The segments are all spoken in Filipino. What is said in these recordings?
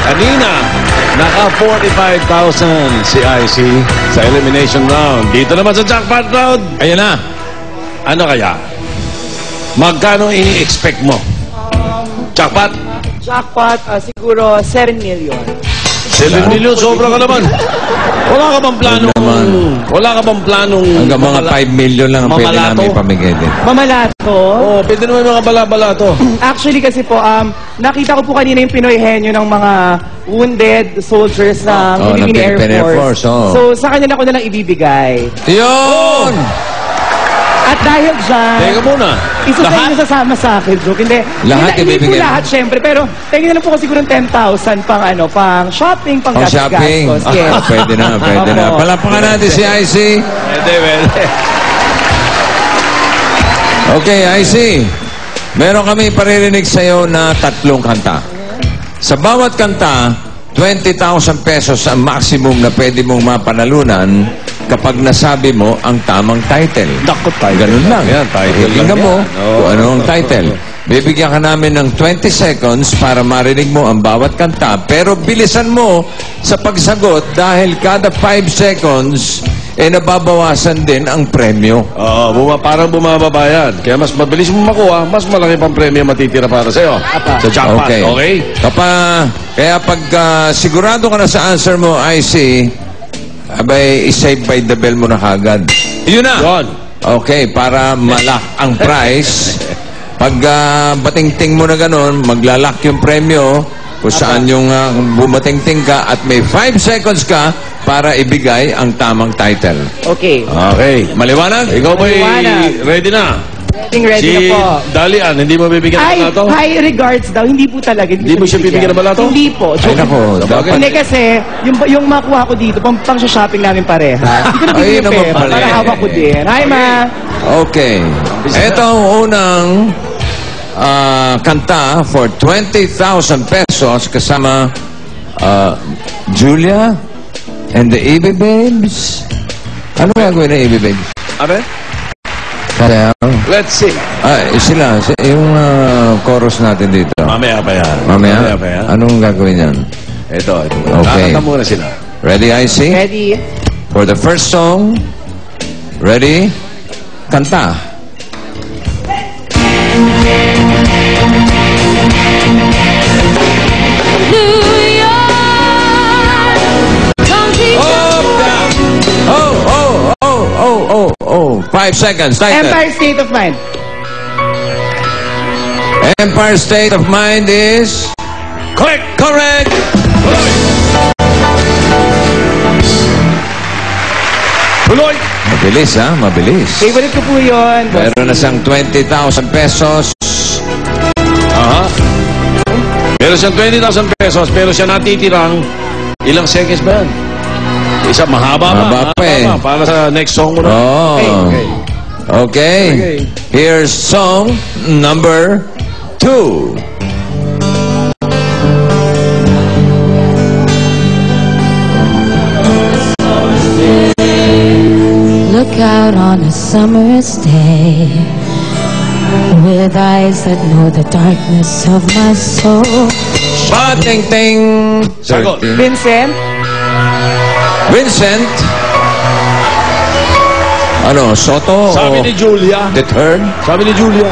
Kanina, naka 45,000 si IC sa elimination round. Dito naman sa jackpot round. Ayan na. Ano kaya? Magkano ini-expect mo? Jackpot? Jackpot, siguro 7 million. 7 million, sobra ka naman. Wala ka bang planong... Wala ka bang planong... Hanggang mga 5 million lang ang pwede namin pamigay din. Mamalato? Oo, pwede naman mga bala-balato. Actually kasi po, nakita ko po kanina yung Pinoy henyo ng mga wounded soldiers ng Philippine Air Force. So, sa kanila ko na lang ibibigay. Yun! At dahil dyan... Teka muna. Isa sa inyo sasama sa akin, joke. Hindi. Lahat Hindi po ibibigay. lahat, syempre. Pero, tingin na lang po ko siguro 10,000 pang pang shopping, pang shopping. gastos. Yes. Pwede na, pwede na. Palapakan natin si IC. Pwede. Okay, IC. Meron kami paririnig sa'yo na 3 kanta. Sa bawat kanta, 20,000 pesos ang maximum na pwede mong mapanalunan kapag nasabi mo ang tamang title. Naku, title. Ganun lang. Yan, title Tingnan lang mo yan. kung ano ang title. Bibigyan ka namin ng 20 seconds para marinig mo ang bawat kanta. Pero bilisan mo sa pagsagot dahil kada 5 seconds, nababawasan din ang premyo. Oo, parang bumababa yan. Kaya mas mabilis mo makuha, mas malaki pang premyo matitira para sa'yo. Sa jackpot, okay? Kaya pag sigurado ka na sa answer mo, IC, abay, isave by the bell mo na kagad. Yun na! Yun. Okay, para malak ang price. Pag batingting mo na ganun, maglalak yung premyo kung saan yung bumatingting ka at may 5 seconds ka para ibigay ang tamang title. Okay. Okay. Maliwanag? Ikaw ba'y Maliwanag. ready na? Ready na po. Dalian, hindi mo bibigyan ng balato? High regards daw. Hindi po talaga. Hindi mo siya bibigyan ng balato? Hindi po. Ay, nako. Dapat. Hindi kasi, yung makuha ko dito, pang shopping namin pareha. Hindi ko na Ay, bigyan naman pera. pala. Para hawak ko din. Hi, ma. Okay. Ito ang unang kanta for 20,000 pesos kasama Julia and the EB Babes. Ano gagawin ng EB Babes? Abe? Kaya, Let's see. sila, yung chorus natin dito. Mamaya pa yan. Mamaya? pa yan. Anong gagawin yan? Ito. Okay. Kakanta muna sila. Ready, IC? Ready? For the first song, ready? Kanta. Oh, 5 seconds. Title. Empire State of Mind. Empire State of Mind is... Correct! Correct! Tuloy! Mabilis, ha? Mabilis. Favorite ko po yun. Meron na siyang 20,000 pesos. Aha. Meron siyang 20,000 pesos, pero siya natitirang ilang seconds ba yan? Isa mahaba Mahaba pa eh. Para sa next song mo na. Oh. Okay. Here's song number 2. Look out on a summer's day with eyes that know the darkness of my soul. Pating-ting. Sagot. Vincent? Vincent. Ano, Soto? Sabi ni Julia. The third? Sabi ni Julia.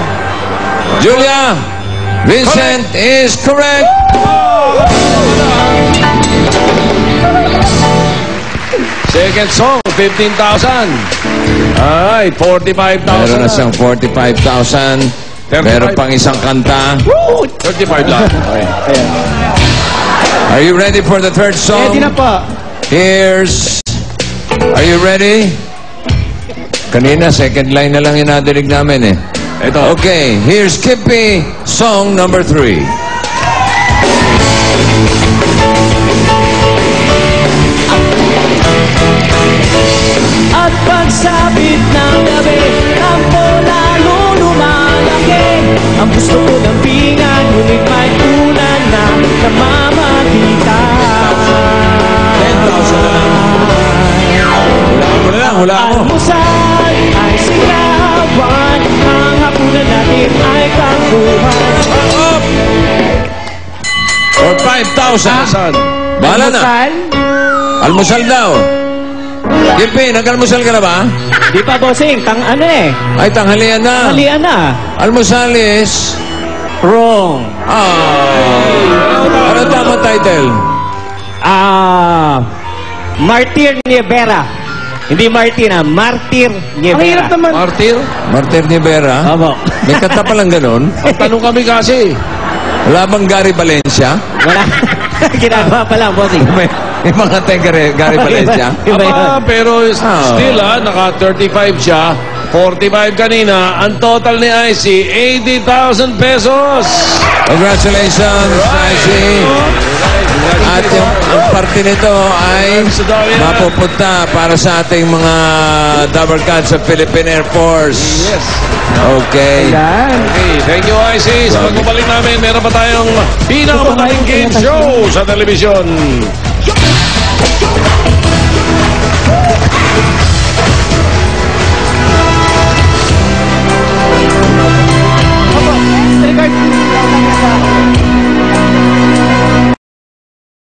Julia. Vincent is correct. Second song, 15,000. Alright, 45,000. Meron na siyang 45,000. Meron pang isang kanta. Woo! 35 lang. Okay. Are you ready for the third song? Ready na po. Here's... Are you ready? Kanina, second line na lang yung nadinig namin eh. Ito. Okay, here's Kippy, song number 3. At pagsapit ng gabi, tampo lalo lumalaki. Ang gusto ko ng pingan, ngunit may ulan na namamagitan. 10,000 na lang. Hula mo. Almusal ay sigawan, ang hapunan natin ay kangkuhan. Up! For 5,000 20,000. Bahala na. Almusal? Almusal daw. Gipi, nag-almusal ka na ba? Di pa, bossing. Ay, tanghalian na. Halian na. Almusal is... Wrong. Ano tama title? Martir Nievera. Hindi Martina, Martir Ang Nievera. hirap naman. Martir, Martir Rivera. Opo. May kanta palang ganun. ang tanong kami kasi. Wala bang Gary Valencia? Wala. Ginagawa pa lang, bossing. May mga Gary Valencia. Iba yun. Pero still naka 35 siya. 45 kanina. Ang total ni IC, 80,000 pesos. Congratulations, IC. At ang parte nito ay mapupunta para sa ating mga Double Card sa Philippine Air Force. Yes. Okay. Yan. Okay, thank you IC. Sa pagbabalik namin, meron pa tayong pinakamalaking game show sa telebisyon.